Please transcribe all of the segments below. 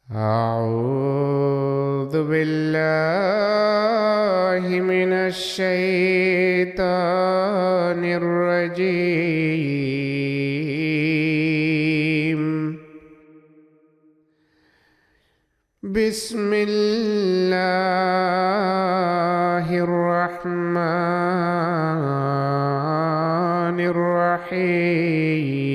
أعوذ بالله من الشيطان الرجيم. بسم الله الرحمن الرحيم.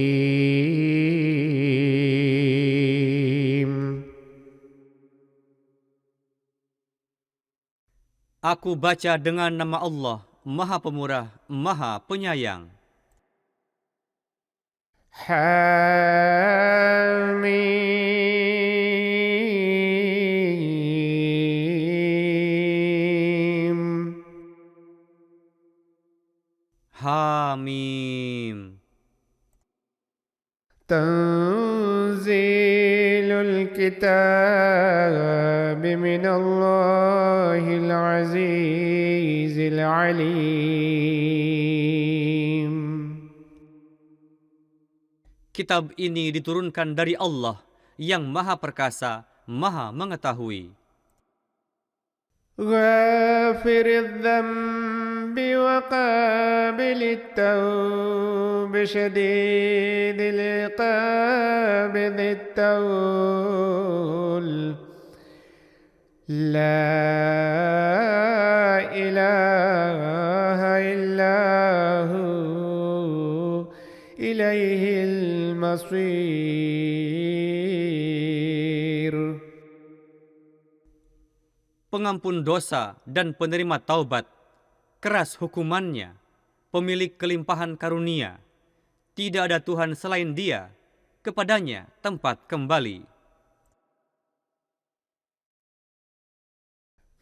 Aku baca dengan nama Allah, Maha Pemurah, Maha Penyayang. Hamim. Hamim. Tanzilul kitab minallahil azizil alim. Kitab ini diturunkan dari Allah yang Maha Perkasa, Maha Mengetahui. Ghafiriz dzambi wa qabilit tawb syadidil iqab dzit taul. La ilaha illahu ilaihil masir. Pengampun dosa dan penerima taubat, keras hukumannya, pemilik kelimpahan karunia. Tidak ada Tuhan selain Dia, kepadanya tempat kembali.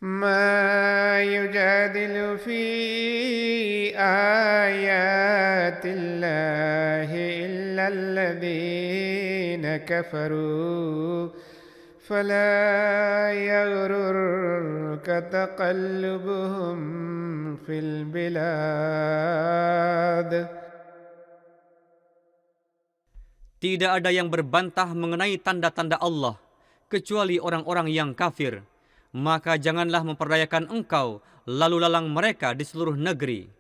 Ma yujadilu fi ayatillahi illa alladhina kafaru fala yaghrurka taqallubuhum fil bilad. Tidak ada yang berbantah mengenai tanda-tanda Allah, kecuali orang-orang yang kafir. Maka janganlah memperdayakan engkau lalu lalang mereka di seluruh negeri.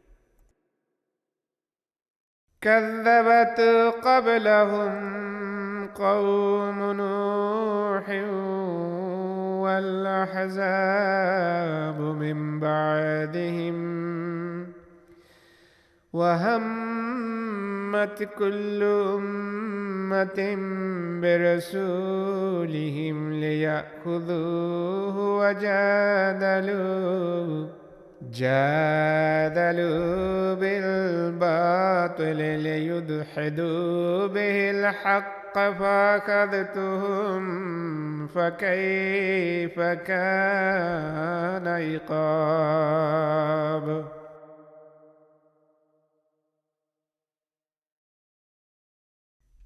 كذبت قبلهم قوم نوح والأحزاب من بعدهم وهمت كل أمة برسولهم ليأخذوه جادلوا بالباطل ليدحدوا به الحق فأخذتهم فكيف كان عقاب.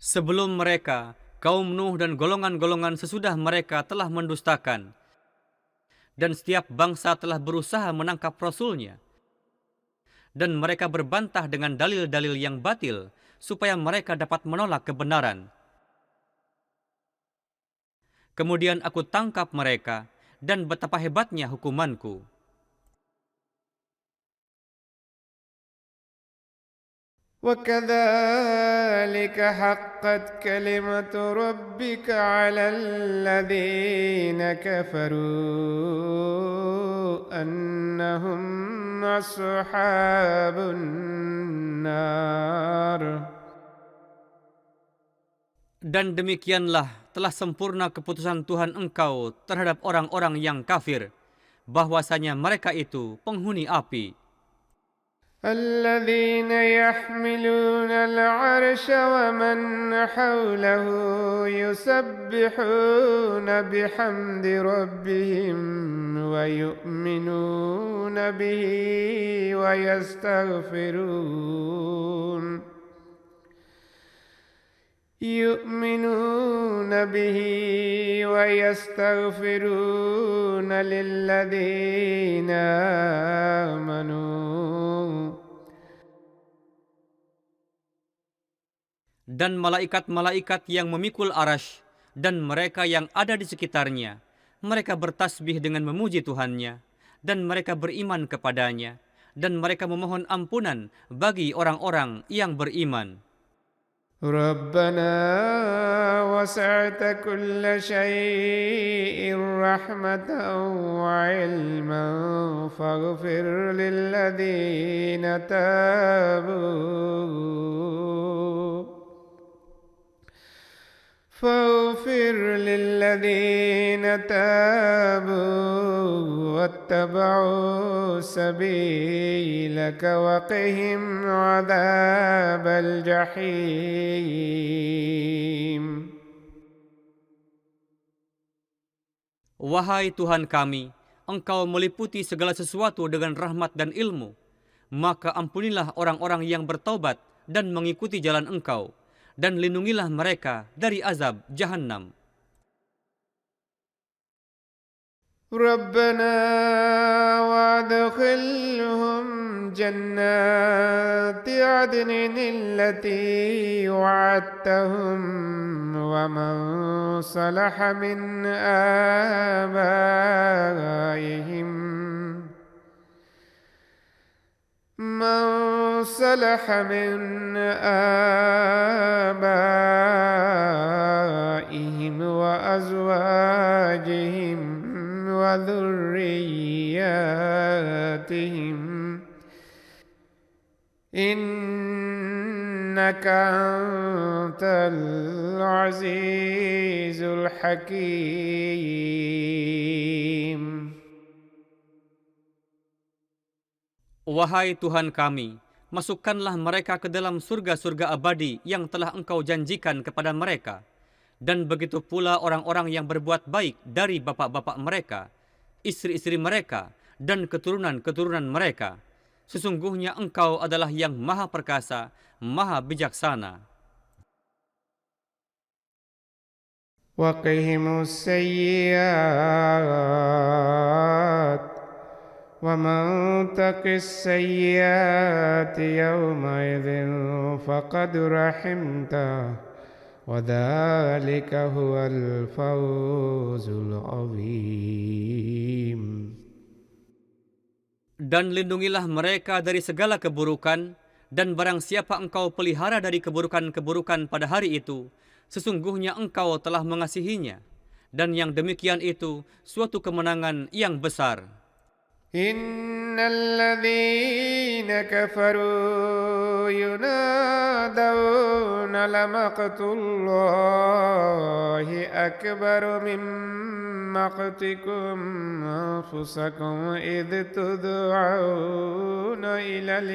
Sebelum mereka, kaum Nuh dan golongan-golongan sesudah mereka telah mendustakan, dan setiap bangsa telah berusaha menangkap Rasulnya. Dan mereka berbantah dengan dalil-dalil yang batil, supaya mereka dapat menolak kebenaran. Kemudian aku tangkap mereka, dan betapa hebatnya hukumanku. وكذلك حقت كلمة ربك على الذين كفروا أنهم أصحاب النار. Dan demikianlah telah sempurna keputusan Tuhan engkau terhadap orang-orang yang kafir, bahwasanya mereka itu penghuni api. الذين يحملون العرش ومن حوله يسبحون بحمد ربهم ويؤمنون به ويستغفرون للذين آمنوا. Dan malaikat-malaikat yang memikul arash dan mereka yang ada di sekitarnya. Mereka bertasbih dengan memuji Tuhannya, dan mereka beriman kepadanya, dan mereka memohon ampunan bagi orang-orang yang beriman. ربنا وسعت كل شيء رحمة وعلما فاغفر للذين تابوا واتبعوا سبيلك وقهم عذاب الجحيم. Wahai Tuhan kami, Engkau meliputi segala sesuatu dengan rahmat dan ilmu. Maka ampunilah orang-orang yang bertaubat dan mengikuti jalan Engkau, dan lindungilah mereka dari azab Jahannam. ربنا وادخلهم جنات عدن التي وعدتهم ومن صلح من آبائهم وأزواجهم وذرياتهم إنك أنت العزيز الحكيم. Wahai Tuhan kami, masukkanlah mereka ke dalam surga-surga abadi yang telah Engkau janjikan kepada mereka. Dan begitu pula orang-orang yang berbuat baik dari bapak-bapak mereka, istri-istri mereka, dan keturunan-keturunan mereka. Sesungguhnya Engkau adalah yang maha perkasa, maha bijaksana. وقهم السيئات ومن تق السيئات يومئذ فقد رحمته وذلك هو الفوز العظيم. Dan lindungilah mereka dari segala keburukan, dan barang siapa Engkau pelihara dari keburukan-keburukan pada hari itu, sesungguhnya Engkau telah mengasihinya, dan yang demikian itu suatu kemenangan yang besar. Innalladzina kafaru yunadawna lamaqtullahi akbaru min maqtikum anfusakum idh tud'auna ilal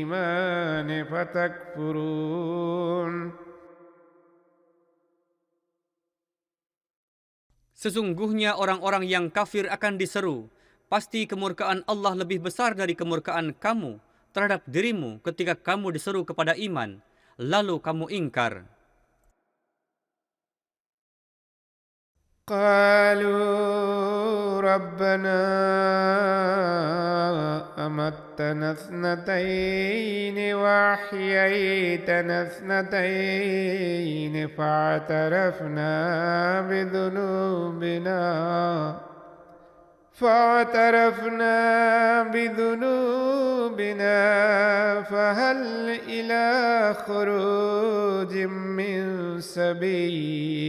imani fatakfurun. Sesungguhnya orang-orang yang kafir akan diseru, pasti kemurkaan Allah lebih besar dari kemurkaan kamu terhadap dirimu ketika kamu diseru kepada iman, lalu kamu ingkar. Qalu Rabbana amattana thnataini wa ahyaytana thnataini fa'tarafna بذنوبنا فهل إلى خروج من سبيل.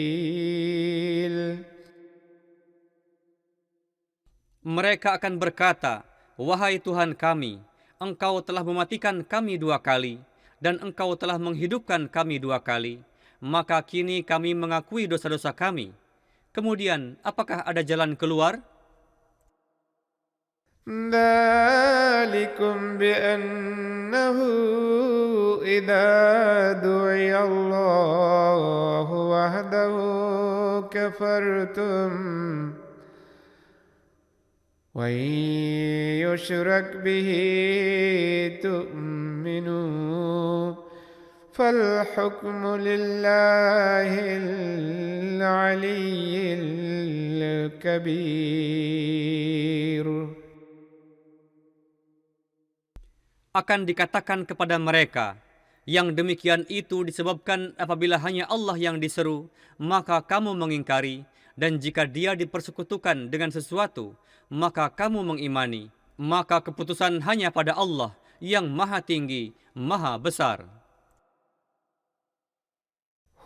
Mereka akan berkata, wahai Tuhan kami, Engkau telah mematikan kami 2 kali, dan Engkau telah menghidupkan kami 2 kali. Maka kini kami mengakui dosa-dosa kami. Kemudian, apakah ada jalan keluar? Dzalikum bi'annahu idza du'iya Allahu wahdahu kafartum wa yushrak bihi tu'minu fal hukmu lillahil aliyyil kabir. Akan dikatakan kepada mereka, Yang demikian itu disebabkan apabila hanya Allah yang diseru, maka kamu mengingkari, dan jika Dia dipersekutukan dengan sesuatu, maka kamu mengimani. Maka keputusan hanya pada Allah yang Maha Tinggi, Maha Besar.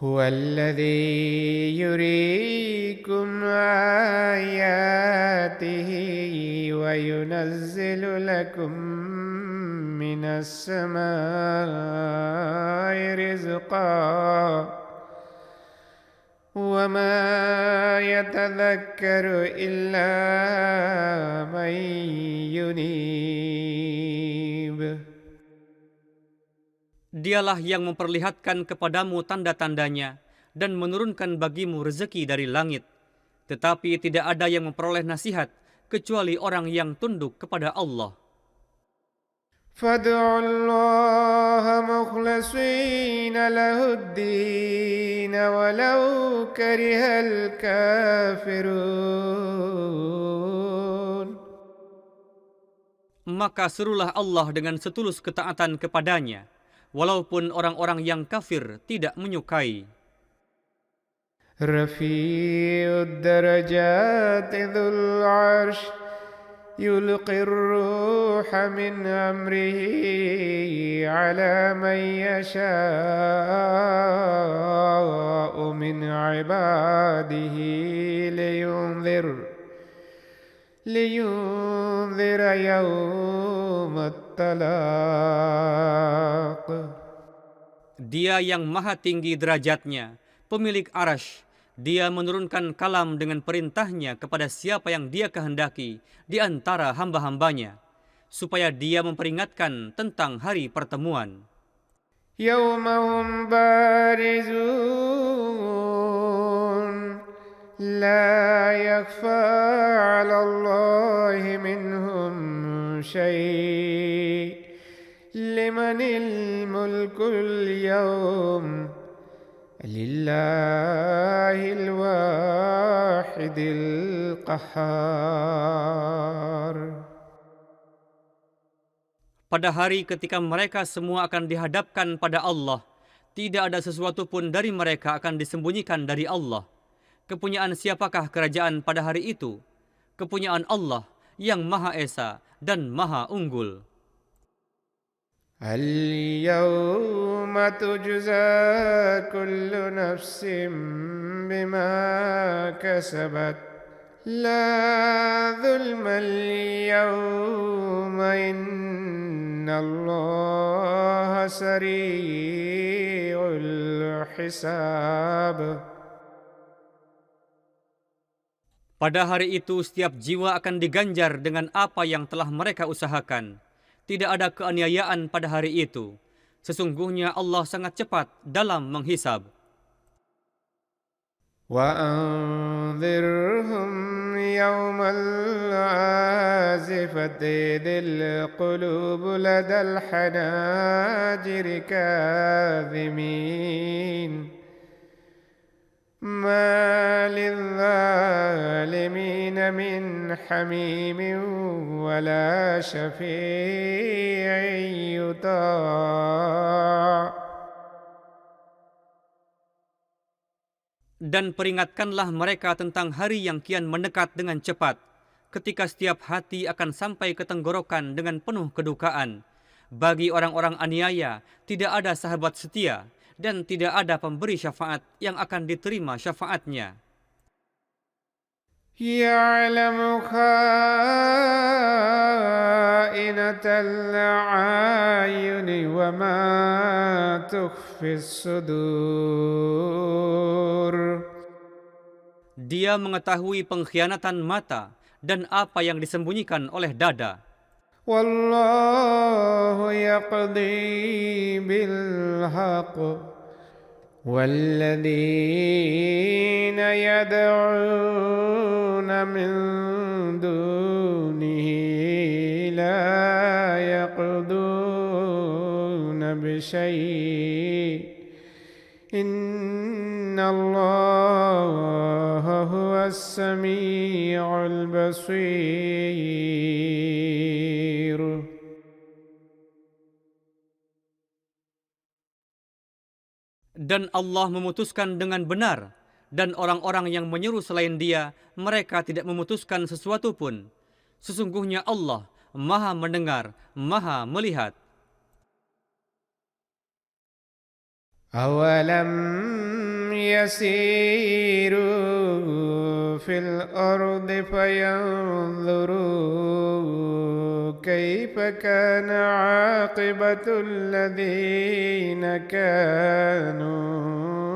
هو الذي يريكم آياته وينزل لكم من السماء رزقا وما يتذكر إلا من ينيب. Dialah yang memperlihatkan kepadamu tanda-tandanya dan menurunkan bagimu rezeki dari langit. Tetapi tidak ada yang memperoleh nasihat kecuali orang yang tunduk kepada Allah. فادعوا الله مخلصين له الدين ولو كره الكافرون. Maka serulah Allah dengan setulus ketaatan kepadanya, walaupun orang-orang yang kafir tidak menyukai. رفيع الدرجات ذو العرش يلقي الروح من أمره على من يشاء من عباده لينذر يوم التلاق. Dia yang maha tinggi derajatnya, pemilik arash. Dia menurunkan kalam dengan perintahnya kepada siapa yang dia kehendaki di antara hamba-hambanya, supaya dia memperingatkan tentang hari pertemuan. يوم هم بارزون لا يخفى على الله منهم شيء لمن الملك اليوم لله الواحد القهار. Pada hari ketika mereka semua akan dihadapkan pada Allah, tidak ada sesuatu pun dari mereka akan disembunyikan dari Allah. Kepunyaan siapakah kerajaan pada hari itu? Kepunyaan Allah yang Maha Esa dan Maha Unggul. اليوم تجزى كل نفس بما كسبت لا ظلم اليوم إن الله سريع الحساب. Pada hari itu setiap jiwa akan diganjar dengan apa yang telah mereka usahakan. Tidak ada keaniayaan pada hari itu. Sesungguhnya Allah sangat cepat dalam menghisab. وأنذرهم يوم العازفة إذ القلوب لدى الحناجر كاظمين ما للظالمين من حميم ولا شفيع يطاع. Dan peringatkanlah mereka tentang hari yang kian mendekat dengan cepat, ketika setiap hati akan sampai ke tenggorokan dengan penuh kedukaan. Bagi orang-orang aniaya, tidak ada sahabat setia, dan tidak ada pemberi syafaat yang akan diterima syafaatnya. يعلم خائنة الأعين وما تخفي الصدور. Dia mengetahui pengkhianatan mata dan apa yang disembunyikan oleh dada. والله يقضي بالحق والذين يدعون من دونه لا يقضون بشيء إن الله هو السميع البصير. Dan Allah memutuskan dengan benar, dan orang-orang yang menyeru selain Dia, mereka tidak memutuskan sesuatu pun. Sesungguhnya Allah Maha mendengar, Maha melihat. أولم يسيروا في الأرض فينظروا كيف كان عاقبة الذين كانوا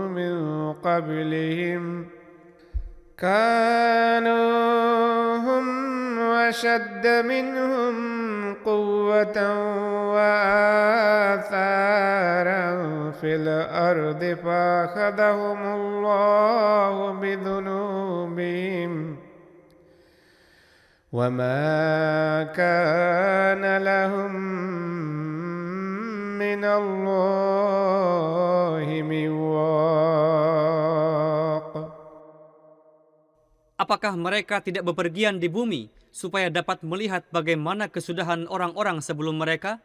من قبلهم كانوا هم أشد منهم قوة وآثارا في الأرض فأخذهم الله بذنوبهم وما كان لهم من الله من واق. Apakah mereka tidak bepergian di bumi supaya dapat melihat bagaimana kesudahan orang-orang sebelum mereka?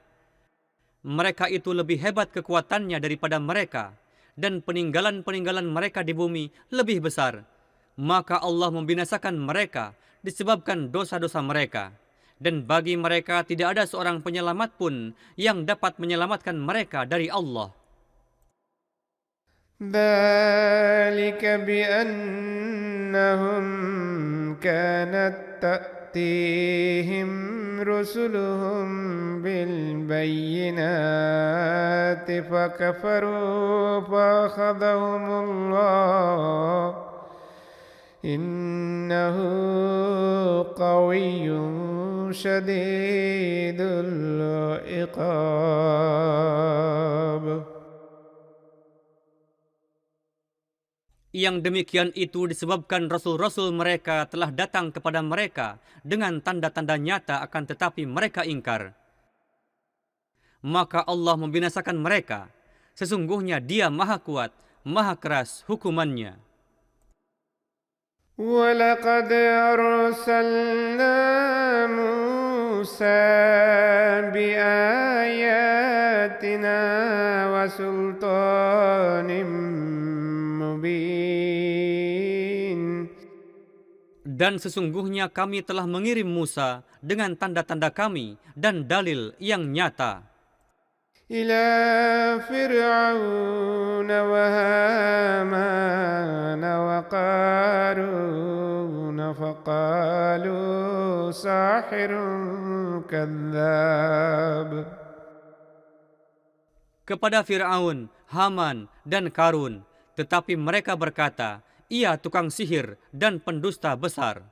Mereka itu lebih hebat kekuatannya daripada mereka, dan peninggalan-peninggalan mereka di bumi lebih besar. Maka Allah membinasakan mereka disebabkan dosa-dosa mereka. Dan bagi mereka tidak ada seorang penyelamat pun yang dapat menyelamatkan mereka dari Allah. ذلك بأنهم كانت تأتيهم رسلهم بالبينات فكفروا فأخذهم الله إنه قوي شديد العقاب. Yang demikian itu disebabkan rasul-rasul mereka telah datang kepada mereka dengan tanda-tanda nyata, akan tetapi mereka ingkar. Maka Allah membinasakan mereka. Sesungguhnya Dia Maha Kuat, Maha Keras hukumannya. وَلَقَدْ أَرْسَلْنَا مُوسَى بِآيَاتِنَا وَسُلْطَانٍ مُبِينٍ. Dan sesungguhnya kami telah mengirim Musa dengan tanda-tanda kami dan dalil yang nyata إِلَى فِرْعَوْنَ وَهَامَانَ وَقَارُونَ فَقَالُوا سَاحِرٌ كَذَّابٌ. kepada Fir'aun, Haman, dan Karun. Tetapi mereka berkata, ia tukang sihir dan pendusta besar.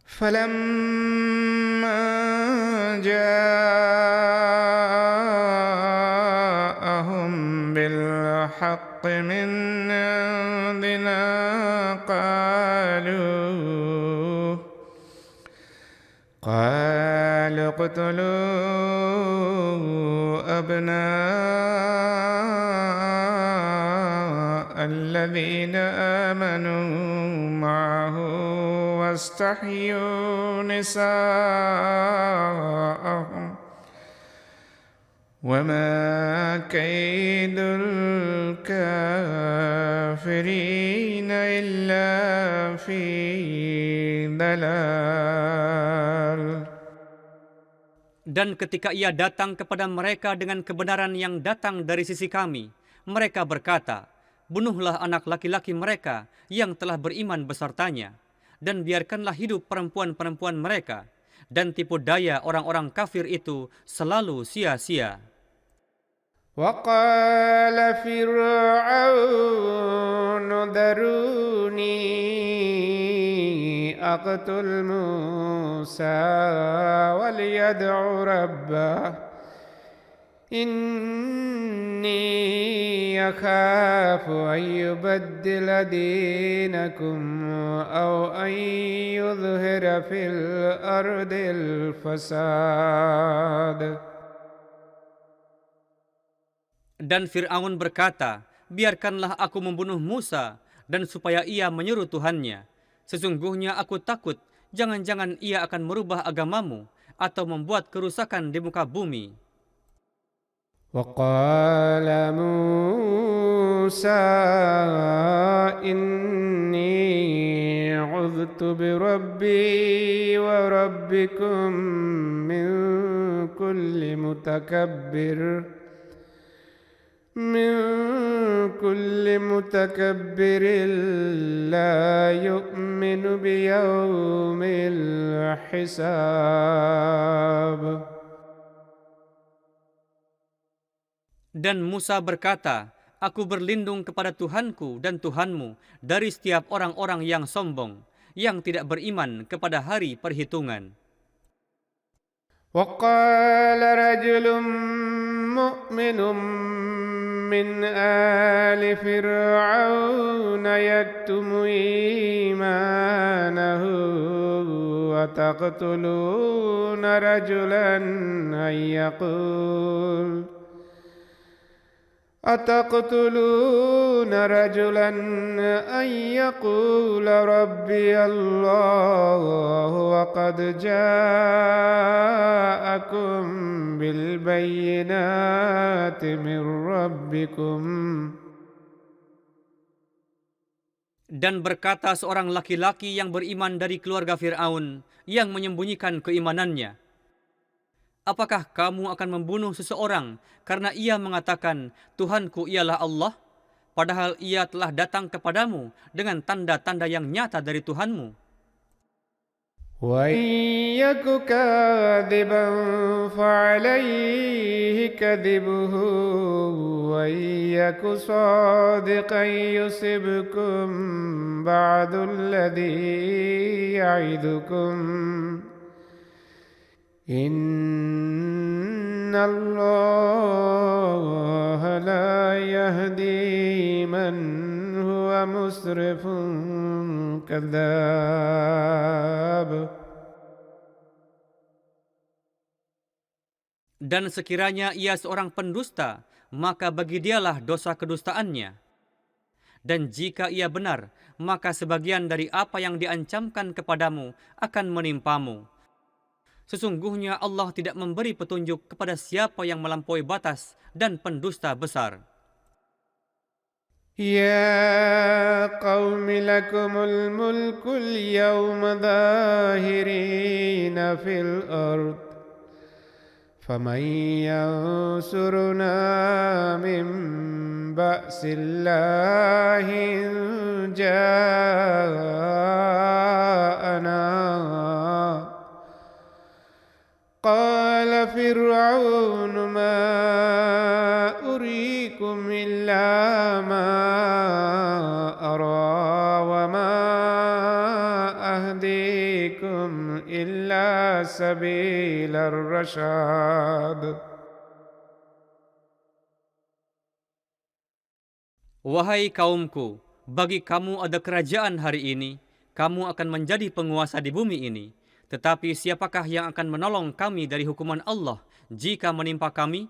فَلَمَّا جَاءَهُم بِالْحَقِّ مِنْ عِندِنَا قَالُوا اقْتُلُوا أَبْنَاءَ الَّذِينَ آمَنُوا مَعَهُ وَاسْتَحْيُوا نِسَاءَهُمْ وَمَا كَيْدُ الْكَافِرِينَ إِلَّا فِي ضَلَالٍ. Dan ketika ia datang kepada mereka dengan kebenaran yang datang dari sisi kami, mereka berkata, bunuhlah anak laki-laki mereka yang telah beriman besertanya, dan biarkanlah hidup perempuan-perempuan mereka, dan tipu daya orang-orang kafir itu selalu sia-sia. وقال فرعون ذروني أقتل موسى وليدع ربه إني أخاف أن يبدل دينكم أو أن يظهر في الأرض الفساد. Dan Fir'aun berkata, biarkanlah aku membunuh Musa, dan supaya ia menyeru Tuhannya. Sesungguhnya aku takut, jangan-jangan ia akan merubah agamamu, atau membuat kerusakan di muka bumi. وقال موسى إني عذت بربي وربكم من كل متكبر لا يؤمن بيوم الحساب. Dan Musa berkata, Aku berlindung kepada Tuhanku dan Tuhanmu dari setiap orang-orang yang sombong, yang tidak beriman kepada hari perhitungan. وقال رجل مؤمن من آل فرعون يكتم إيمانه أتقتلون رجلا أن يقول ربي الله وقد جاءكم بالبينات من ربكم. Dan berkata seorang laki-laki yang beriman dari keluarga Fir'aun yang menyembunyikan keimanannya, Apakah kamu akan membunuh seseorang karena ia mengatakan, Tuhanku ialah Allah, padahal ia telah datang kepadamu dengan tanda-tanda yang nyata dari Tuhanmu? وَإِنْ يَكُ كَاذِبًا فَعَلَيْهِ كَذِبُهُ وَإِنْ يَكُ صَادِقًا يُصِبْكُمْ بَعْضُ الَّذِي يَعِدُكُمْ إِنَّ اللَّهَ لَا يَهْدِي مَنْ هُوَ مُسْرِفٌ كَذَّابٌ. Dan sekiranya ia seorang pendusta, maka bagi dialah dosa kedustaannya. Dan jika ia benar, maka sebagian dari apa yang diancamkan kepadamu akan menimpamu. Sesungguhnya Allah tidak memberi petunjuk kepada siapa yang melampaui batas dan pendusta besar. يا قوم لكم الملك اليوم ظاهرين في الأرض فمن ينصرنا من بأس الله إن جاءنا قال فرعون ما أريكم إلا ما أرى وما أهديكم إلا سبيل الرشاد. Wahai kaumku, bagi kamu ada kerajaan hari ini, kamu akan menjadi penguasa di bumi ini. Tetapi siapakah yang akan menolong kami dari hukuman Allah jika menimpa kami?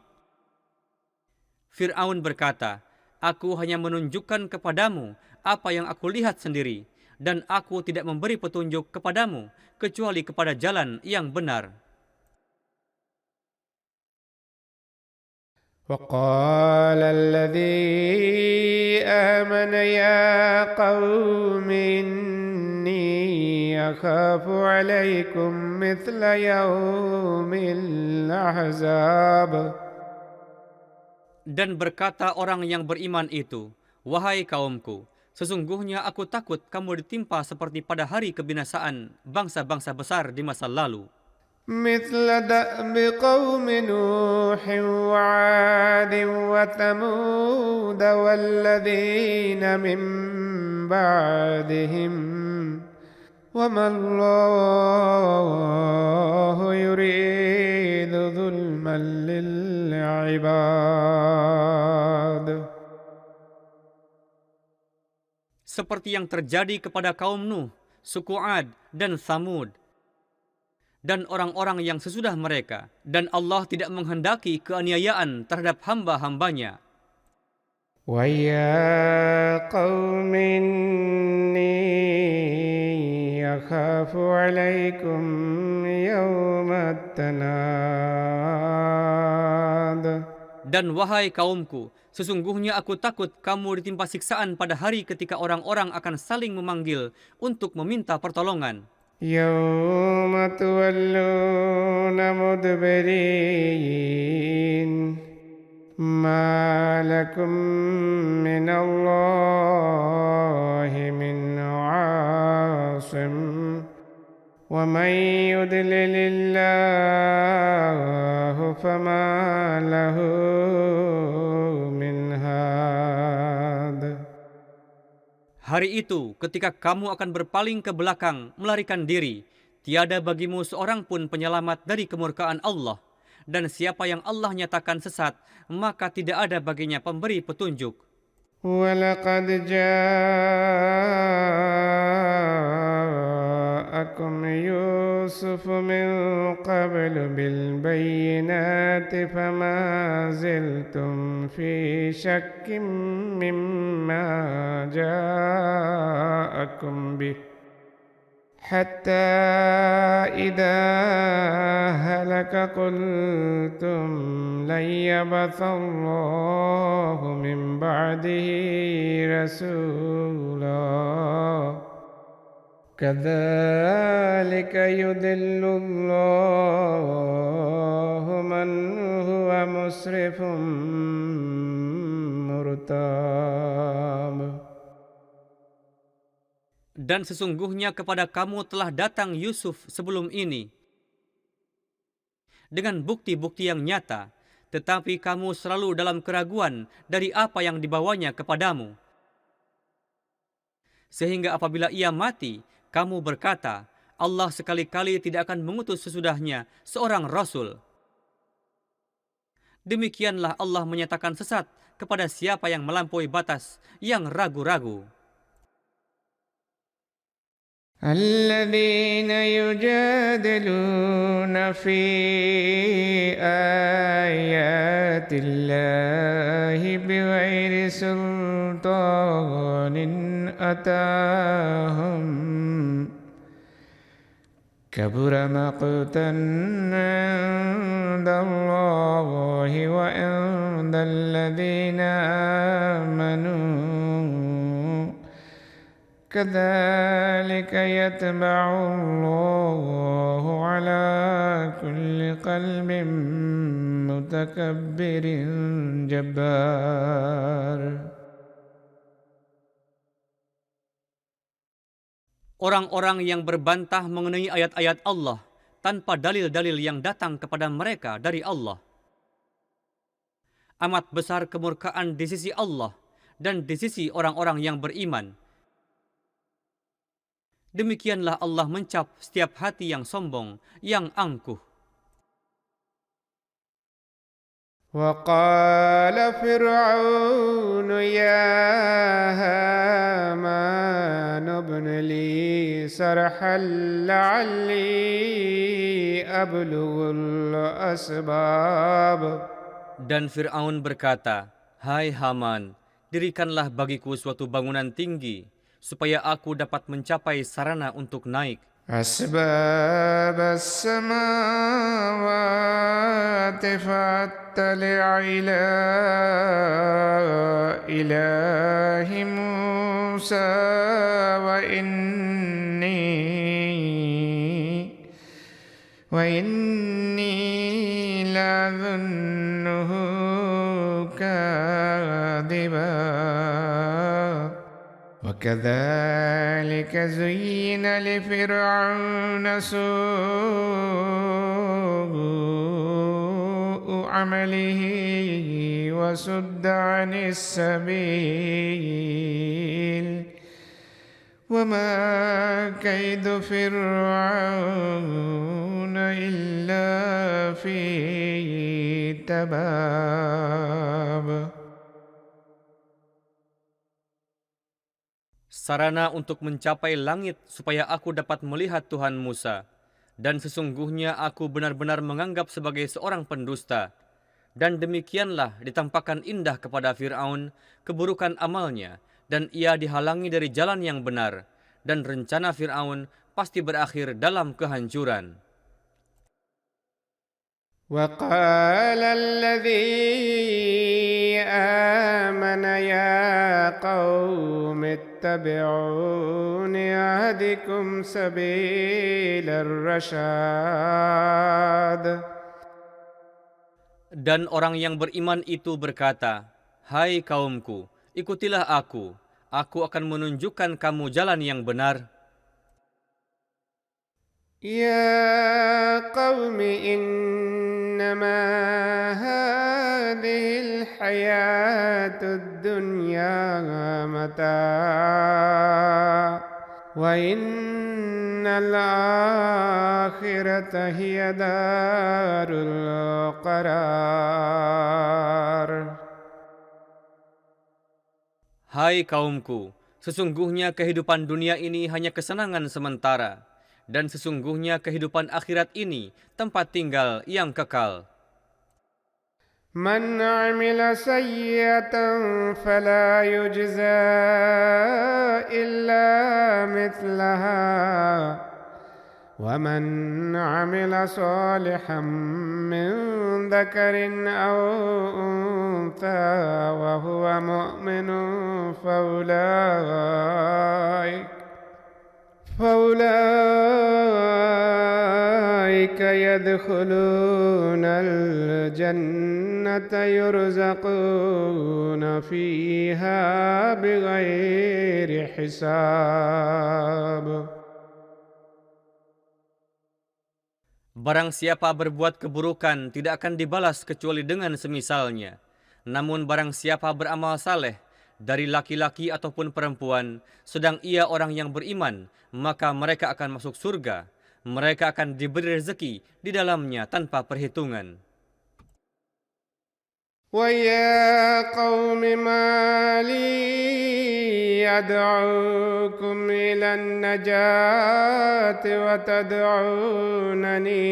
Fir'aun berkata, Aku hanya menunjukkan kepadamu apa yang aku lihat sendiri, dan aku tidak memberi petunjuk kepadamu kecuali kepada jalan yang benar. وقال الذي آمن يا قوم إني أخاف عليكم مثل يوم الأحزاب. Dan berkata orang yang beriman itu, Wahai kaumku, sesungguhnya aku takut kamu ditimpa seperti pada hari kebinasaan bangsa-bangsa besar di masa lalu. مثل دأب قوم نوح وعاد وثمود والذين من بعدهم وما الله يريد ظلما للعباد. Seperti yang terjadi kepada kaum Nuh, suku Ad dan Thamud, dan orang-orang yang sesudah mereka, dan Allah tidak menghendaki keaniayaan terhadap hamba-hambanya. وَيَا قَوْمِ إِنِّي أَخَافُ عَلَيْكُمْ يَوْمَ التَّنَادِ. Dan wahai kaumku, sesungguhnya aku takut kamu ditimpa siksaan pada hari ketika orang-orang akan saling memanggil untuk meminta pertolongan. يوم تولون مدبرين ما لكم من الله من عاصم ومن يضلل الله فما له من هاد. Hari itu, ketika kamu akan berpaling ke belakang, melarikan diri, tiada bagimu seorang pun penyelamat dari kemurkaan Allah. Dan siapa yang Allah nyatakan sesat, maka tidak ada baginya pemberi petunjuk. ولقد جاءكم يوسف من قبل بالبينات فما زلتم في شك مما جاءكم به حتى إذا هلك قلتم لن يبعث الله من بعده رسولا كذلك يضل الله من هو مسرف مرتاب. Dan sesungguhnya kepada kamu telah datang Yusuf sebelum ini dengan bukti-bukti yang nyata, tetapi kamu selalu dalam keraguan dari apa yang dibawanya kepadamu. Sehingga apabila ia mati, kamu berkata, Allah sekali-kali tidak akan mengutus sesudahnya seorang Rasul. Demikianlah Allah menyatakan sesat kepada siapa yang melampaui batas, yang ragu-ragu. الذين يجادلون في آيات الله بغير سلطان أتاهم كبر مقتا عند الله وعند الذين آمنوا كذلك يتبع الله على كل قلب متكبر جبار. Orang-orang yang berbantah mengenai ayat-ayat Allah tanpa dalil-dalil yang datang kepada mereka dari Allah. Amat besar kemurkaan di sisi Allah dan di sisi orang-orang yang beriman. Demikianlah Allah mencap setiap hati yang sombong, yang angkuh. وقال فرعون يا هامان ابن لي صرحا لعلي أبلغ الأسباب. Dan Fir'aun berkata, Hai Haman, dirikanlah bagiku suatu bangunan tinggi, supaya aku dapat mencapai sarana untuk naik. أسباب السماوات فأطلع إلى إله موسى وإني لأظنه كاذبا وكذلك زين لفرعون سوء عمله وصد عن السبيل وما كيد فرعون إلا في تباب. Sarana untuk mencapai langit supaya aku dapat melihat Tuhan Musa. Dan sesungguhnya aku benar-benar menganggap sebagai seorang pendusta. Dan demikianlah ditampakkan indah kepada Fir'aun keburukan amalnya, dan ia dihalangi dari jalan yang benar, dan rencana Fir'aun pasti berakhir dalam kehancuran. وقال الذي آمن يا قوم اتبعون أهدكم سبيل الرشاد. Dan orang yang beriman itu berkata, "Hai kaumku, ikutilah aku akan menunjukkan kamu jalan yang benar." يا قوم إنما هذه الحياة الدنيا متاع وإن الآخرة هي دار القرار. Hai kaumku, sesungguhnya kehidupan dunia ini hanya kesenangan sementara, dan sesungguhnya kehidupan akhirat ini tempat tinggal yang kekal. من عمل سيئة فلا يجزى إلا مثلها ومن عمل صالحا من ذكر أو أنثى وهو مؤمن فأولئك يدخلون الجنة يرزقون فيها بغير حساب. Barang siapa berbuat keburukan tidak akan dibalas kecuali dengan semisalnya. Namun barang siapa beramal saleh dari laki-laki ataupun perempuan, sedang ia orang yang beriman, maka mereka akan masuk surga. Mereka akan diberi rezeki di dalamnya tanpa perhitungan. وَيَا قَوْمِ مَا لِي أَدْعُوكُمْ إِلَى النَّجَاةِ وَتَدْعُونَنِي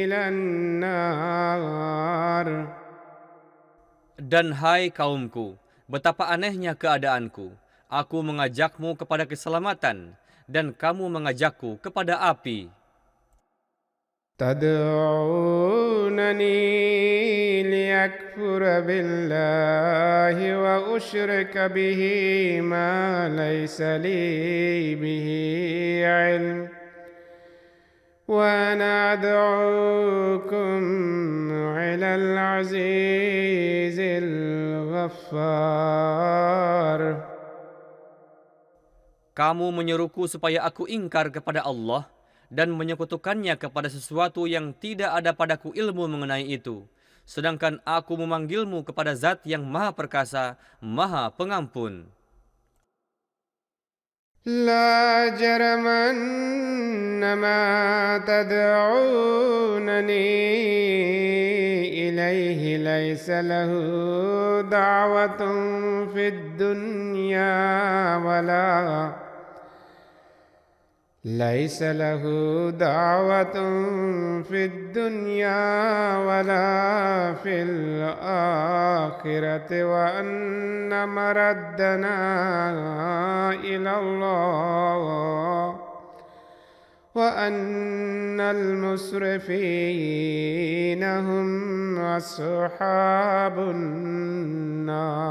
إِلَى النَّارِ. Dan hai kaumku, betapa anehnya keadaanku. Aku mengajakmu kepada keselamatan, dan kamu mengajakku kepada api. تدعونني لأكفر بالله وأشرك به ما ليس لي به علم وأنا أدعوكم إلى العزيز الغفار. Kamu menyuruhku supaya aku ingkar kepada Allah dan menyekutukannya kepada sesuatu yang tidak ada padaku ilmu mengenai itu. Sedangkan aku memanggilmu kepada zat yang maha perkasa, maha pengampun. لا جرم أن ما تدعونني إليه ليس له دعوة في الدنيا ولا في الآخرة وأن مردنا إلى الله وأن المسرفين هم أصحاب النار.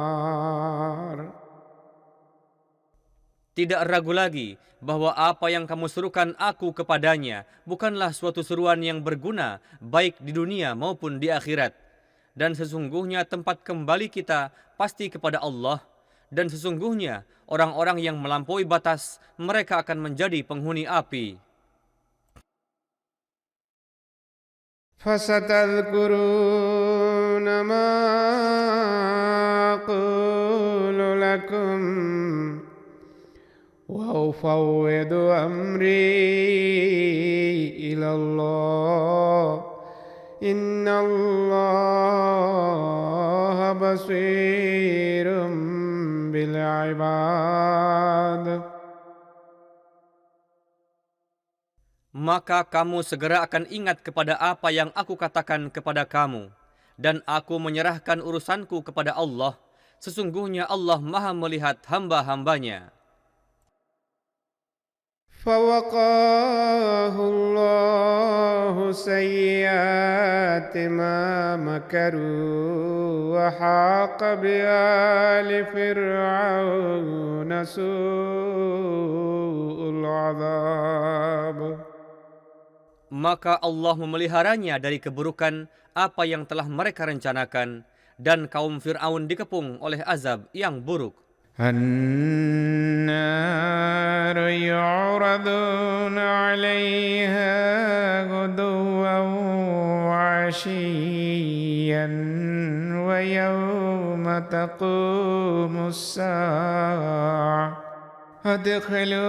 Tidak ragu lagi bahwa apa yang kamu serukan aku kepadanya bukanlah suatu seruan yang berguna baik di dunia maupun di akhirat. Dan sesungguhnya tempat kembali kita pasti kepada Allah. Dan sesungguhnya orang-orang yang melampaui batas, mereka akan menjadi penghuni api. فستذكرون ما أقول لكم وأفوض أمري إلى الله إن الله بصير بالعباد. Maka kamu segera akan ingat kepada apa yang aku katakan kepada kamu. Dan aku menyerahkan urusanku kepada Allah. Sesungguhnya Allah maha melihat hamba-hambanya. فوقاه الله سيئات بالسيئات ما مكروا وحاق بآل فرعون سوء العذاب. Maka Allah memeliharanya dari keburukan apa yang telah mereka rencanakan, dan kaum Fir'aun dikepung oleh azab yang buruk. النار يعرضون عليها غدوا وعشيا ويوم تقوم الساعة أدخلوا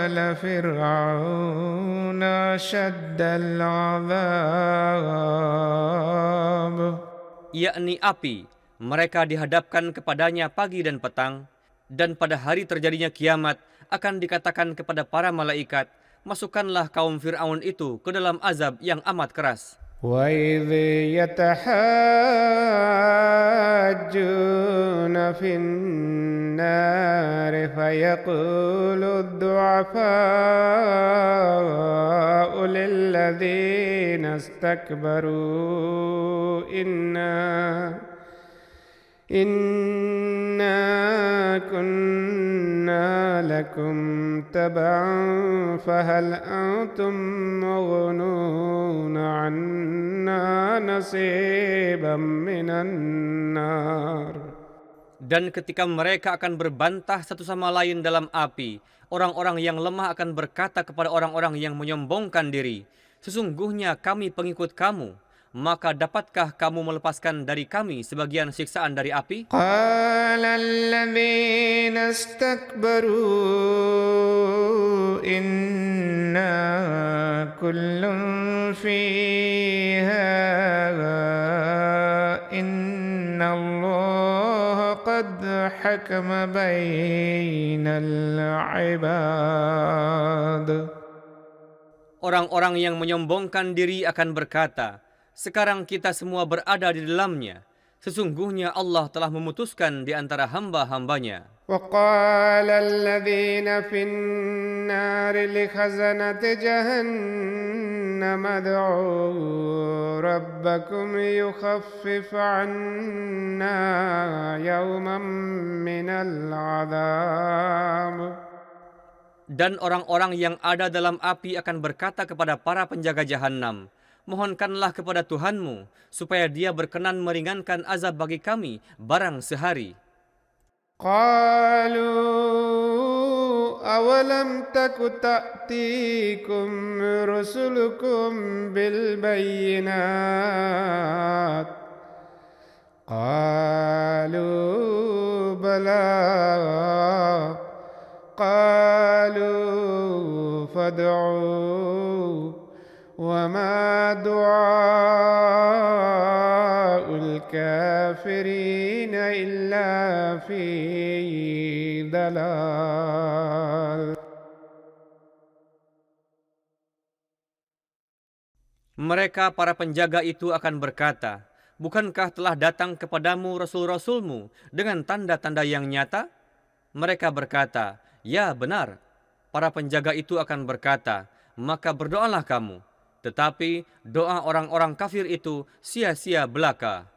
آل فرعون أشد العذاب. Yakni api, mereka dihadapkan kepadanya pagi dan petang, dan pada hari terjadinya kiamat akan dikatakan kepada para malaikat, masukkanlah kaum Fir'aun itu ke dalam azab yang amat keras. وإذ يتحاجون في النار فيقول الضعفاء للذين استكبروا إنا كنا لكم تبعا فهل أنتم مغنون عنا نصيبا من النار. Dan ketika mereka akan berbantah satu sama lain dalam api, orang-orang yang lemah akan berkata kepada orang-orang yang menyombongkan diri, sesungguhnya kami pengikut kamu, maka dapatkah kamu melepaskan dari kami sebagian siksaan dari api? قال الذين استكبروا إنا كل فيها إن الله قد حكم بين العباد. Orang-orang yang menyombongkan diri akan berkata, sekarang kita semua berada di dalamnya. Sesungguhnya Allah telah memutuskan di antara hamba-hambanya. وقال الذين في النار لخزنة جهنم ادعوا ربكم يخفف عنا يوما من العذاب. Dan orang-orang yang ada dalam api akan berkata kepada para penjaga jahanam, mohonkanlah kepada Tuhanmu supaya Dia berkenan meringankan azab bagi kami barang sehari. قالوا أولم تك تأتيكم رسلكم بالبينات قالوا بلى قالوا فادعوا وما دعاء الكافرين إلا في ضلال. Mereka para penjaga itu akan berkata, bukankah telah datang kepadamu rasul-rasulmu dengan tanda-tanda yang nyata? Mereka berkata, ya benar. Para penjaga itu akan berkata, maka berdoalah kamu. Tetapi doa orang-orang kafir itu sia-sia belaka.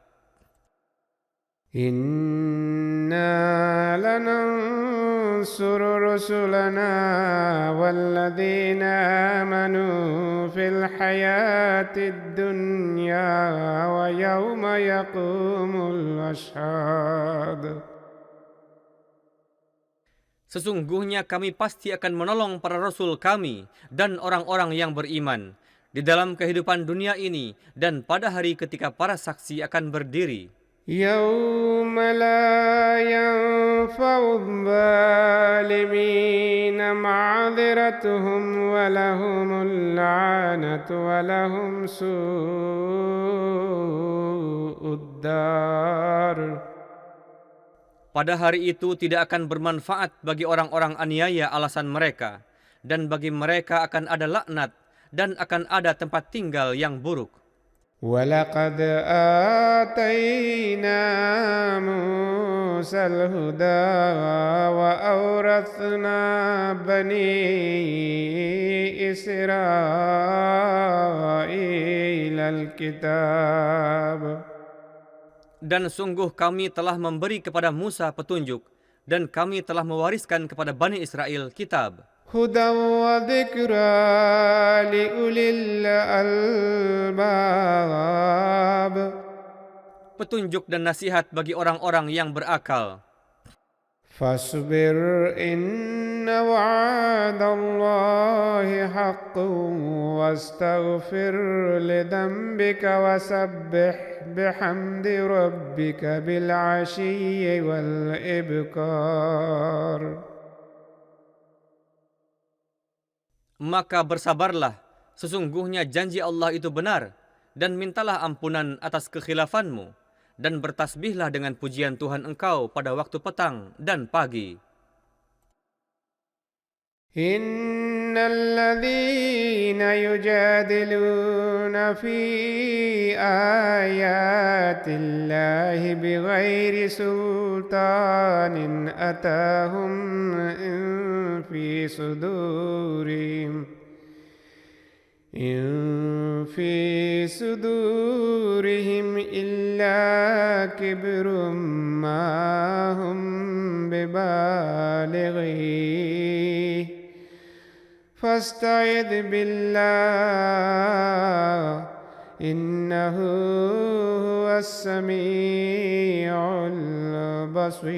Inna lanansuru rusulana walladzina amanu fil hayatid dunya wa yawma yaqumul ashhad. Sesungguhnya kami pasti akan menolong para rasul kami dan orang-orang yang beriman di dalam kehidupan dunia ini dan pada hari ketika para saksi akan berdiri. Yawma la yanfa'u adh-dhalimina ma'dhiratuhum wa lahumul la'natu wa lahum su'ud dar. Pada hari itu tidak akan bermanfaat bagi orang-orang aniaya alasan mereka, dan bagi mereka akan ada laknat dan akan ada tempat tinggal yang buruk. وَلَقَدْ آتَيْنَا مُوسَى الْهُدَى وَأَوْرَثْنَا بني إسرائيل الكتاب. Dan sungguh kami telah memberi kepada Musa petunjuk, dan kami telah mewariskan kepada Bani Israel kitab. هدى وذكرى لأولي الألباب. Petunjuk dan nasihat bagi orang-orang yang berakal. فاصبر إن وعد الله حق واستغفر لذنبك وسبح بحمد ربك بالعشي والإبكار. Maka bersabarlah, sesungguhnya janji Allah itu benar, dan mintalah ampunan atas kekhilafanmu, dan bertasbihlah dengan pujian Tuhan engkau pada waktu petang dan pagi. Innal ladzina yujadiluna fi ayatillahi bighairi sultanin atahum fi sudurihim illa kibrum ma hum bibalighi fasta'idh billah innahu huwas sami'ul basir.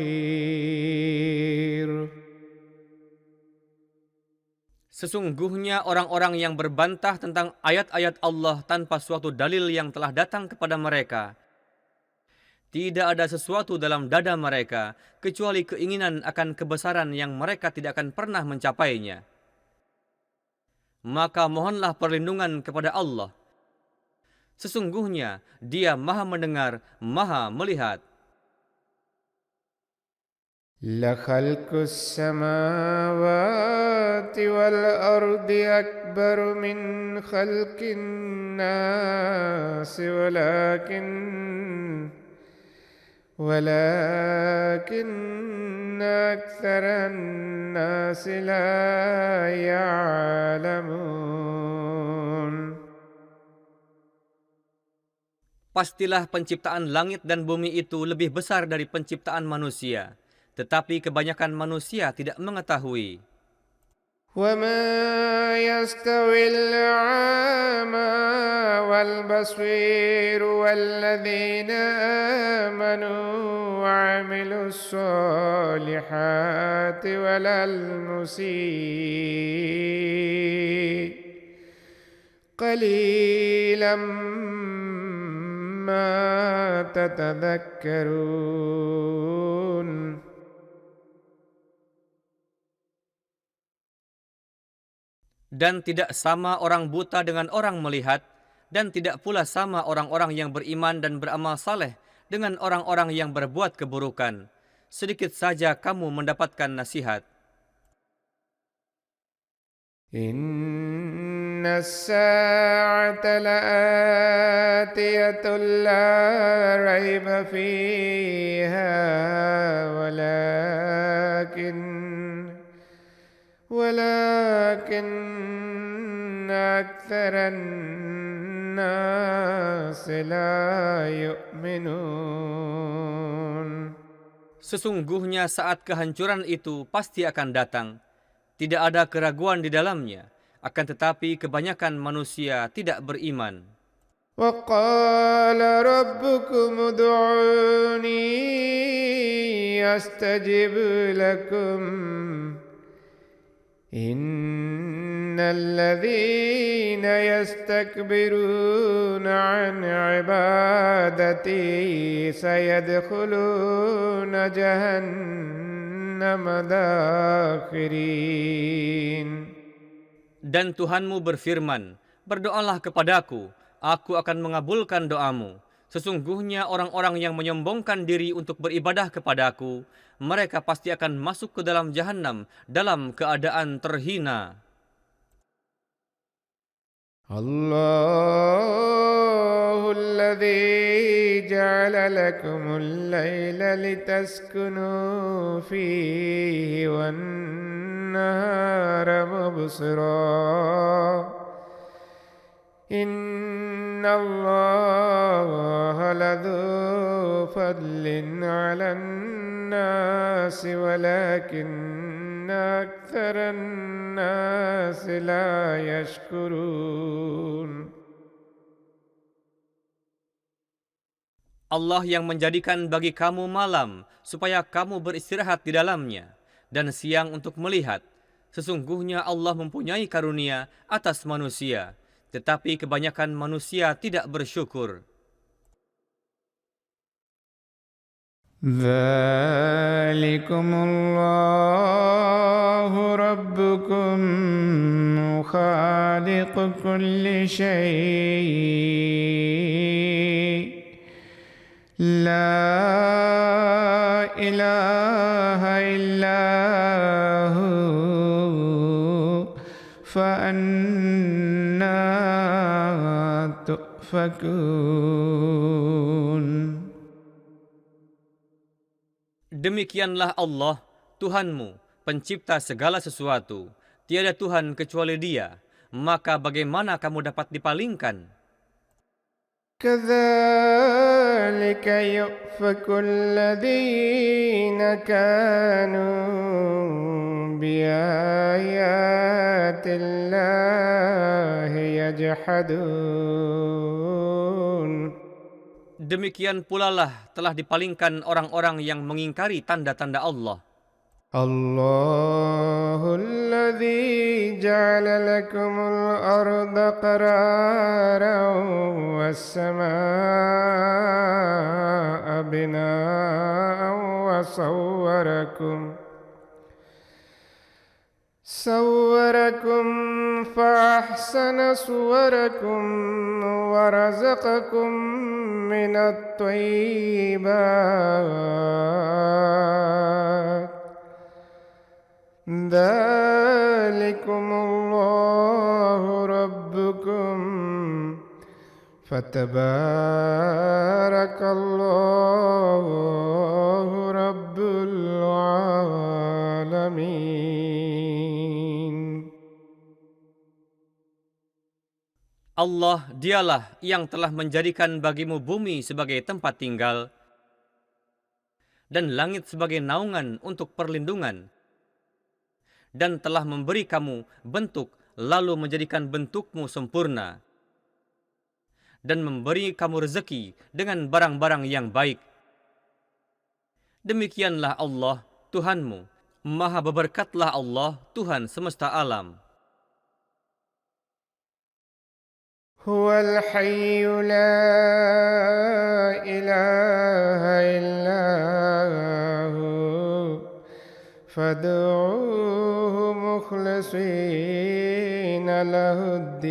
Sesungguhnya orang-orang yang berbantah tentang ayat-ayat Allah tanpa suatu dalil yang telah datang kepada mereka, tidak ada sesuatu dalam dada mereka kecuali keinginan akan kebesaran yang mereka tidak akan pernah mencapainya. Maka mohonlah perlindungan kepada Allah. Sesungguhnya Dia Maha Mendengar, Maha Melihat. لخلق السماوات والأرض أكبر من خلق الناس ولكن أكثر الناس لا يعلمون. Pastilah penciptaan langit dan bumi itu lebih besar dari penciptaan manusia, tetapi kebanyakan manusia tidak mengetahui. وَمَا يَسْتَوِي الْأَعْمَى وَالْبَصِيرُ وَالَّذِينَ آمَنُوا وَعَمِلُوا الصَّالِحَاتِ وَلَا الْمُسِيءُ قَلِيلًا مَا تَتَذَكَّرُونَ. Dan tidak sama orang buta dengan orang melihat, dan tidak pula sama orang-orang yang beriman dan beramal saleh dengan orang-orang yang berbuat keburukan. Sedikit saja kamu mendapatkan nasihat. Inna as-sa'ata la'atiyatun la raiba fiha walakin aktsaran nas la yu'minun. Sesungguhnya saat kehancuran itu pasti akan datang. Tidak ada keraguan di dalamnya, akan tetapi kebanyakan manusia tidak beriman. وَقَالَ رَبُّكُمُ ادْعُونِي أَسْتَجِبْ لَكُمْ إِنَّ الَّذِينَ يَسْتَكْبِرُونَ عَنْ عِبَادَتِي سَيَدْخُلُونَ جَهَنَّمَ دَاخِرِينَ. Dan Tuhanmu berfirman, berdoalah kepadaku, aku akan mengabulkan doamu. Sesungguhnya orang-orang yang menyombongkan diri untuk beribadah kepadaku, mereka pasti akan masuk ke dalam Jahannam dalam keadaan terhina. Allahul ladzi ja'ala lakumul laila litaskunu fihi wan nahara مبصرا إن الله لذو فضل على الناس ولكن أكثر الناس لا يشكرون. Allah yang menjadikan bagi kamu malam supaya kamu beristirahat di dalamnya, dan siang untuk melihat. Sesungguhnya Allah mempunyai karunia atas manusia, tetapi kebanyakan manusia tidak bersyukur. ذلكم الله ربكم خالق كل شيء لا إله إلا هو فأنا تؤفكون. Demikianlah Allah, Tuhanmu, pencipta segala sesuatu. Tiada Tuhan kecuali Dia. Maka bagaimana kamu dapat dipalingkan? كذلك يؤفك الذين كانوا بآيات الله يجحدون. Demikian pula lah telah dipalingkan orang-orang yang mengingkari tanda-tanda Allah. Allahul-ladzi ja'ala lakumul arda qararan was-samaa'a binaa'an wa sawwarakum fa-ahsana suwarakum wa razaqakum minat thayyibat. Dzalikumullahu rabbukum fatabarakallahu rabbul alamin. Allah dialah yang telah menjadikan bagimu bumi sebagai tempat tinggal dan langit sebagai naungan untuk perlindungan, dan telah memberi kamu bentuk lalu menjadikan bentukmu sempurna, dan memberi kamu rezeki dengan barang-barang yang baik. Demikianlah Allah, Tuhanmu. Maha berberkatlah Allah, Tuhan semesta alam. Huwal hayyu la ilaha illa hu fad'uhu mukhlishina lahuddin.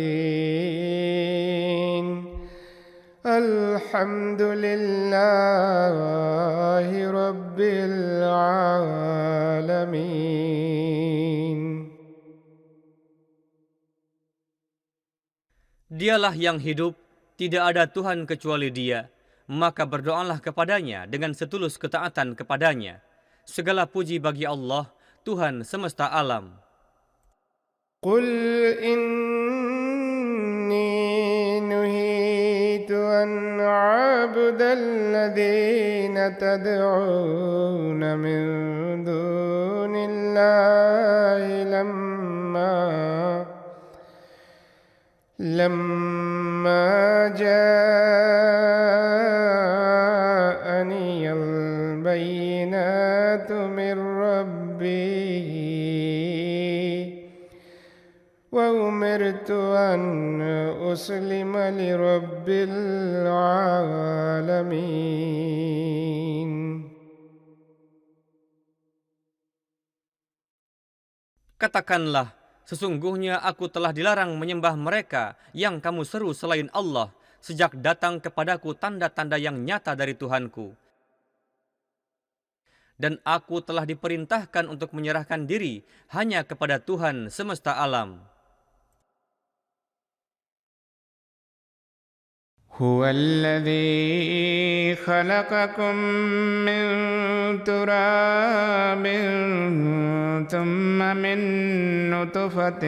Alhamdulillahi rabbil alamin. Dialah yang hidup, tidak ada Tuhan kecuali Dia. Maka berdoalah kepadanya dengan setulus ketaatan kepadanya. Segala puji bagi Allah, Tuhan semesta alam. Qul inni nuhitu an a'budal ladzina tad'una min dunillahi لما جاءني البينات من ربي وأمرت أن أسلم لرب العالمين. Katakanlah, sesungguhnya aku telah dilarang menyembah mereka yang kamu seru selain Allah sejak datang kepadaku tanda-tanda yang nyata dari Tuhanku. Dan aku telah diperintahkan untuk menyerahkan diri hanya kepada Tuhan semesta alam. Huwallazi khalaqakum min turabin ثم من نطفة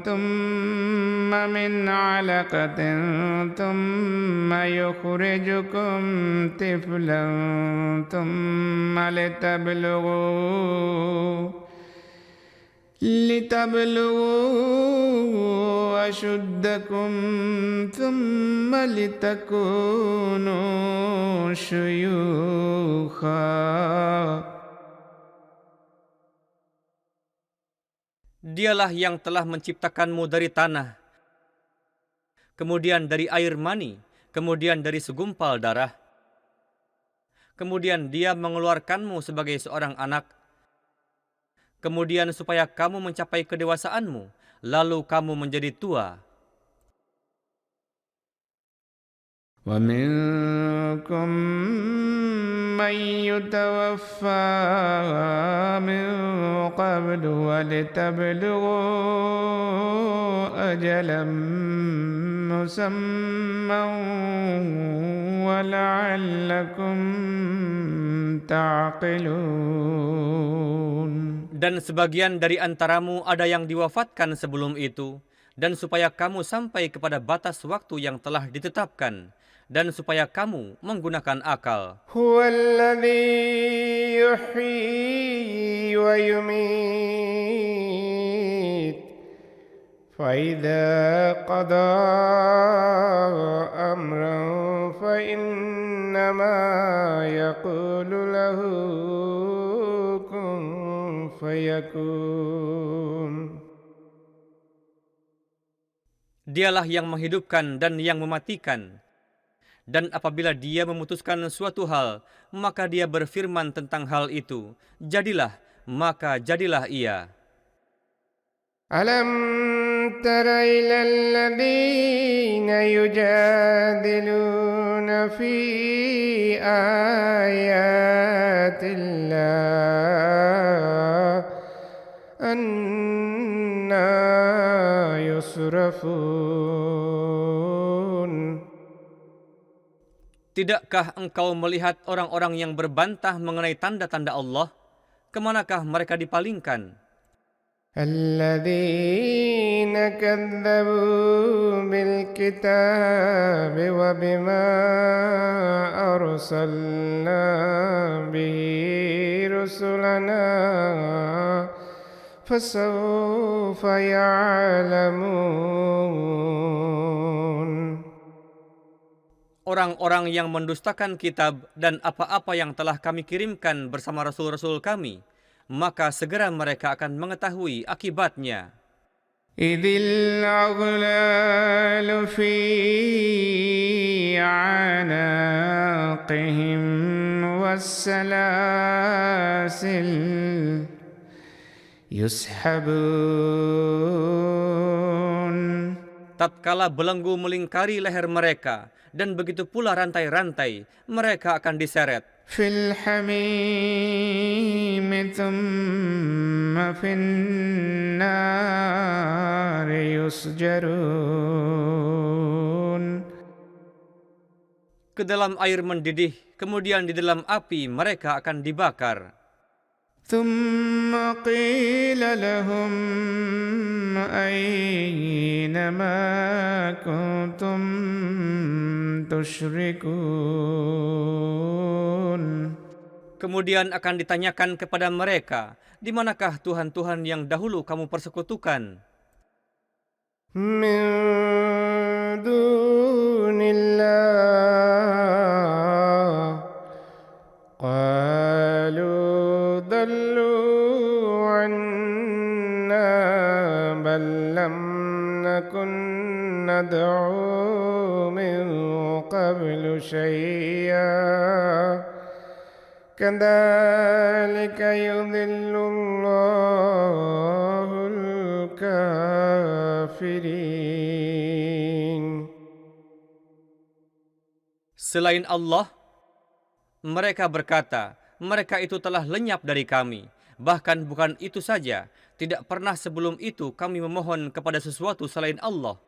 ثم من علقة ثم يخرجكم طفلا ثم لتبلغوا أشدكم ثم لتكونوا شيوخا. Dialah yang telah menciptakanmu dari tanah, kemudian dari air mani, kemudian dari segumpal darah. Kemudian Dia mengeluarkanmu sebagai seorang anak, kemudian supaya kamu mencapai kedewasaanmu, lalu kamu menjadi tua. ومنكم من يتوفى من قبل ولتبلغوا أجلا مسمى ولعلكم تعقلون. Dan sebagian dari antaramu ada yang diwafatkan sebelum itu, dan supaya kamu sampai kepada batas waktu yang telah ditetapkan, dan supaya kamu menggunakan akal. هو الذي يحيي ويميت فإذا قضى أمرا فإنما يقول له كن فيكون. Dialah yang menghidupkan dan yang mematikan. Dan apabila Dia memutuskan suatu hal, maka Dia berfirman tentang hal itu, jadilah, maka jadilah ia. ألم تر إلى الذين يجادلون في آيات الله أنى يصرفون. Tidakkah engkau melihat orang-orang yang berbantah mengenai tanda-tanda Allah? Kemanakah mereka dipalingkan? الذين كذبوا بالكتاب وبما أرسلنا به رسلنا فسوف يعلمون. Orang-orang yang mendustakan kitab dan apa-apa yang telah kami kirimkan bersama rasul-rasul kami, maka segera mereka akan mengetahui akibatnya. إذ الأغلال في أعناقهم والسلاسل يسحبون. Tatkala belenggu melingkari leher mereka, dan begitu pula rantai-rantai, mereka akan diseret في الحميم ثم في النار يسجرون. ke dalam air mendidih, kemudian di dalam api mereka akan dibakar. ثم قيل لهم أين ما كنتم تشركون. Kemudian akan ditanyakan kepada mereka, di manakah Tuhan-Tuhan yang dahulu kamu persekutukan? من دون الله قالوا ضلوا عنا بل لم نكن ندعو من قبل شيئا كذلك يضل الله الكافرين. Selain Allah, mereka berkata, mereka itu telah lenyap dari kami. Bahkan bukan itu saja, tidak pernah sebelum itu kami memohon kepada sesuatu selain Allah.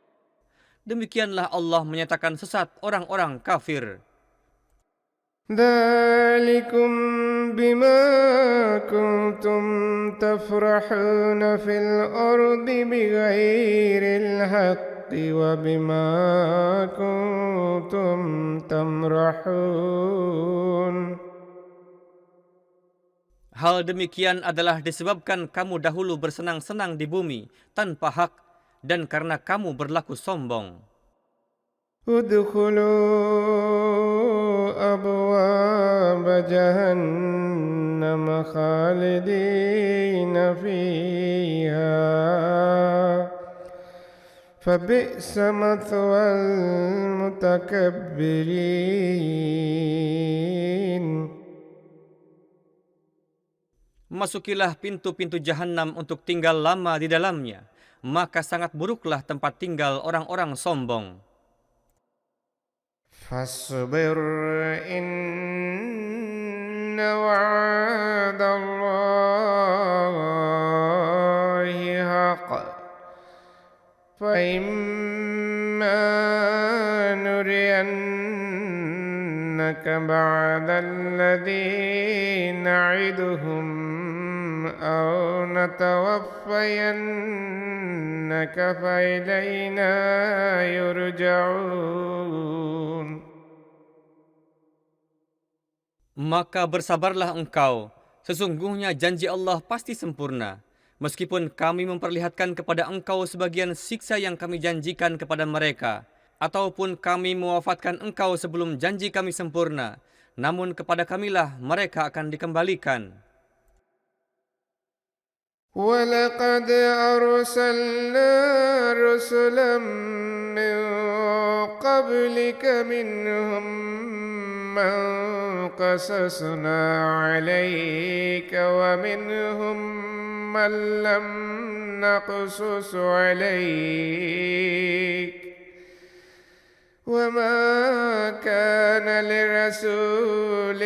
Demikianlah Allah menyatakan sesat orang-orang kafir. ذلكم بما كنتم تفرحون في الأرض بغير الحق وبما كنتم تمرحون. Hal demikian adalah disebabkan kamu dahulu bersenang-senang di bumi tanpa hak dan karena kamu berlaku sombong. ادخلوا أبواب جهنم خالدين فيها فبئس مثوى المتكبرين. Masukilah pintu-pintu jahanam untuk tinggal lama di dalamnya, maka sangat buruklah tempat tinggal orang-orang sombong. فاصبر إن وعد الله حق فإما نرينك بعد الذي نعدهم أو نتوفينك فإلينا يرجعون. Maka bersabarlah engkau, sesungguhnya janji Allah pasti sempurna. Meskipun kami memperlihatkan kepada engkau sebagian siksa yang kami janjikan kepada mereka, ataupun kami mewafatkan engkau sebelum janji kami sempurna, namun kepada kamilah mereka akan dikembalikan. وَلَقَدْ أَرْسَلْنَا رُسُلًا مِّن قَبْلِكَ مِنْهُم مَّن قَصَصْنَا عَلَيْكَ وَمِنْهُم مَّن لَّمْ نَقْصُصْ عَلَيْكَ وَمَا كَانَ لِرَسُولٍ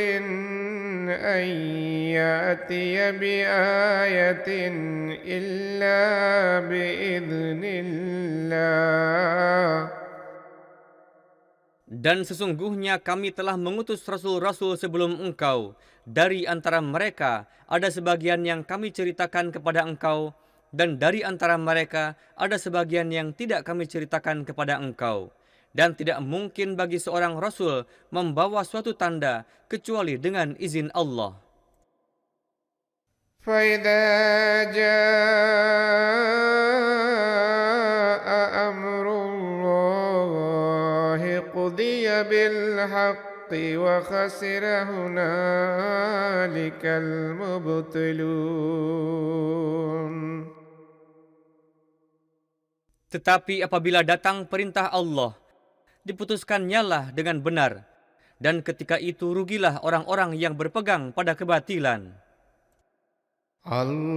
أن يأتي بآية إلا بإذن الله. Dan sesungguhnya kami telah mengutus rasul-rasul sebelum engkau. Dari antara mereka ada sebagian yang kami ceritakan kepada engkau, dan dari antara mereka ada sebagian yang tidak kami ceritakan kepada engkau. Dan tidak mungkin bagi seorang rasul membawa suatu tanda kecuali dengan izin Allah. فَإِذَا جَاءَ أَمْرُ اللَّهِ قُضِيَ بِالْحَقِّ وَخَسِرَ هُنَالِكَ الْمُبْطِلُونَ. Tetapi apabila datang perintah Allah, diputuskannyalah dengan benar, dan ketika itu rugilah orang-orang yang berpegang pada kebatilan. Allahul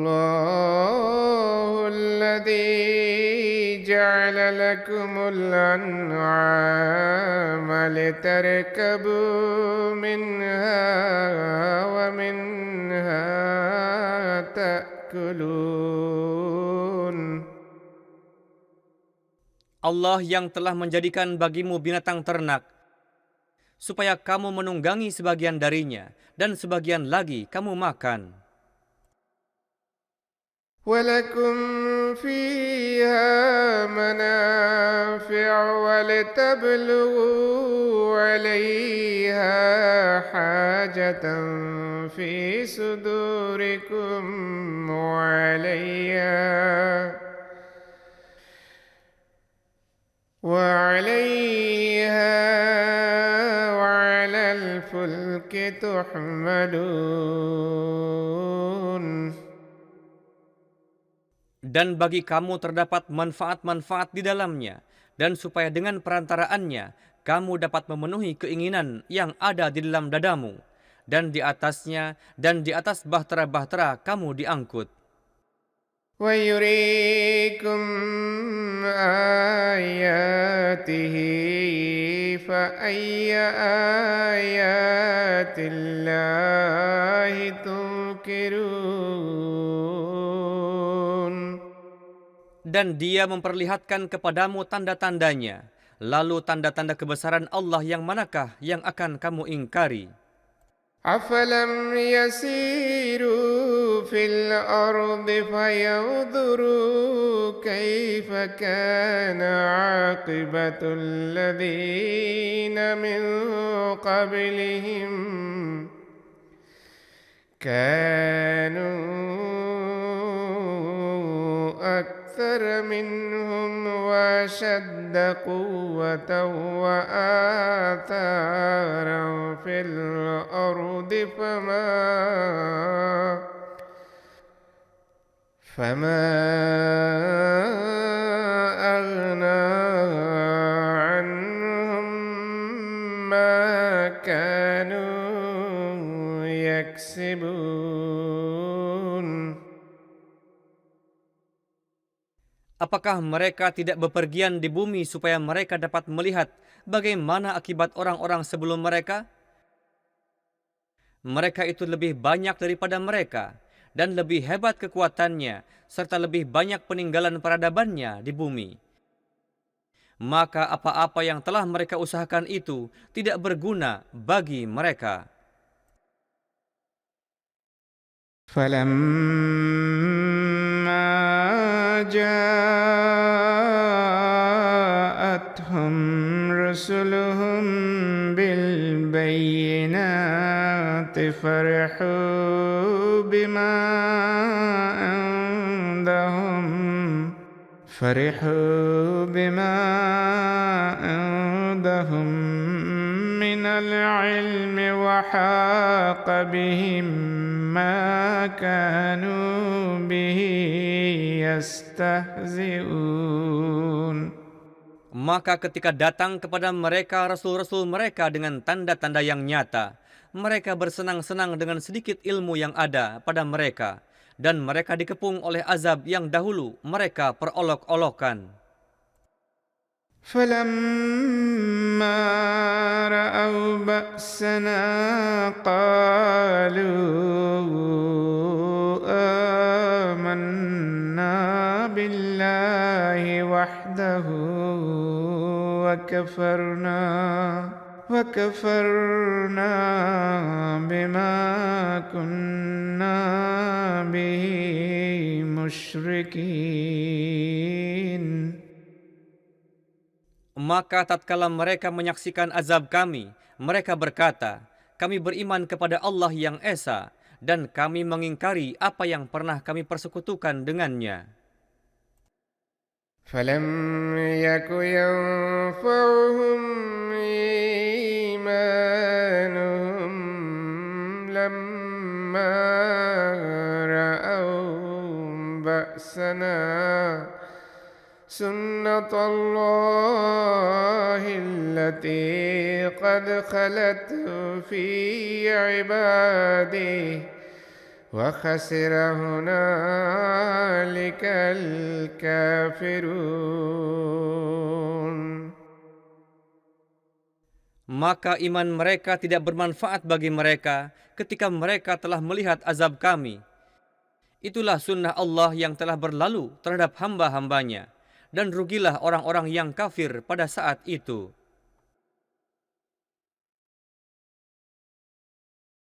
ja'ala lakumul an'ama litarkabu minha wa minha ta'kulun. Allah yang telah menjadikan bagimu binatang ternak, supaya kamu menunggangi sebagian darinya, dan sebagian lagi kamu makan. وَلَكُمْ فِيهَا مَنَافِعُ وَلِتَبْلُغُوا عَلَيْهَا حَاجَةً فِي صُدُورِكُمْ وعليها وعلى الفلك تحملون. Dan bagi kamu terdapat manfaat-manfaat di dalamnya, dan supaya dengan perantaraannya kamu dapat memenuhi keinginan yang ada di dalam dadamu, dan di atasnya dan di atas bahtera-bahtera kamu diangkut. وَيُرِيكُمْ آيَاتِهِ فَأَيَّ آيَاتِ اللَّهِ تُنْكِرُونَ. Dan dia memperlihatkan kepadamu tanda-tandanya, lalu tanda-tanda kebesaran Allah yang manakah yang akan kamu ingkari? أفلم يسيروا في الأرض فينظروا كيف كان عاقبة الذين من قبلهم كانوا أكثر منهم وأشد قوة وآثارا في الأرض فما أغنى عنهم ما كانوا يكسبون. Apakah mereka tidak bepergian di bumi supaya mereka dapat melihat bagaimana akibat orang-orang sebelum mereka? Mereka itu lebih banyak daripada mereka, dan lebih hebat kekuatannya, serta lebih banyak peninggalan peradabannya di bumi. Maka apa-apa yang telah mereka usahakan itu tidak berguna bagi mereka. فلما جاءتهم رسلهم بالبينات فرحوا بما عندهم من العلم وحاق بهم ما كانوا به يستهزئون. Maka ketika datang kepada mereka rasul-rasul mereka dengan tanda-tanda yang nyata, mereka bersenang-senang dengan sedikit ilmu yang ada pada mereka, dan mereka dikepung oleh azab yang dahulu mereka perolok-olokkan. فلما رأوا بأسنا قالوا آمنا بالله وحده وكفرنا بما كنا به مشركين. Maka tatkala mereka menyaksikan azab kami, mereka berkata, kami beriman kepada Allah yang Esa, dan kami mengingkari apa yang pernah kami persekutukan dengannya. فلم يك ينفعهم إيمانهم لما رأوا بأسنا سنة الله التي قد خلت في عباده وخسر هنالك الكافرون. Maka iman mereka tidak bermanfaat bagi mereka ketika mereka telah melihat azab kami. Itulah sunnah Allah yang telah berlalu terhadap hamba-hambanya, dan rugilah orang-orang yang kafir pada saat itu.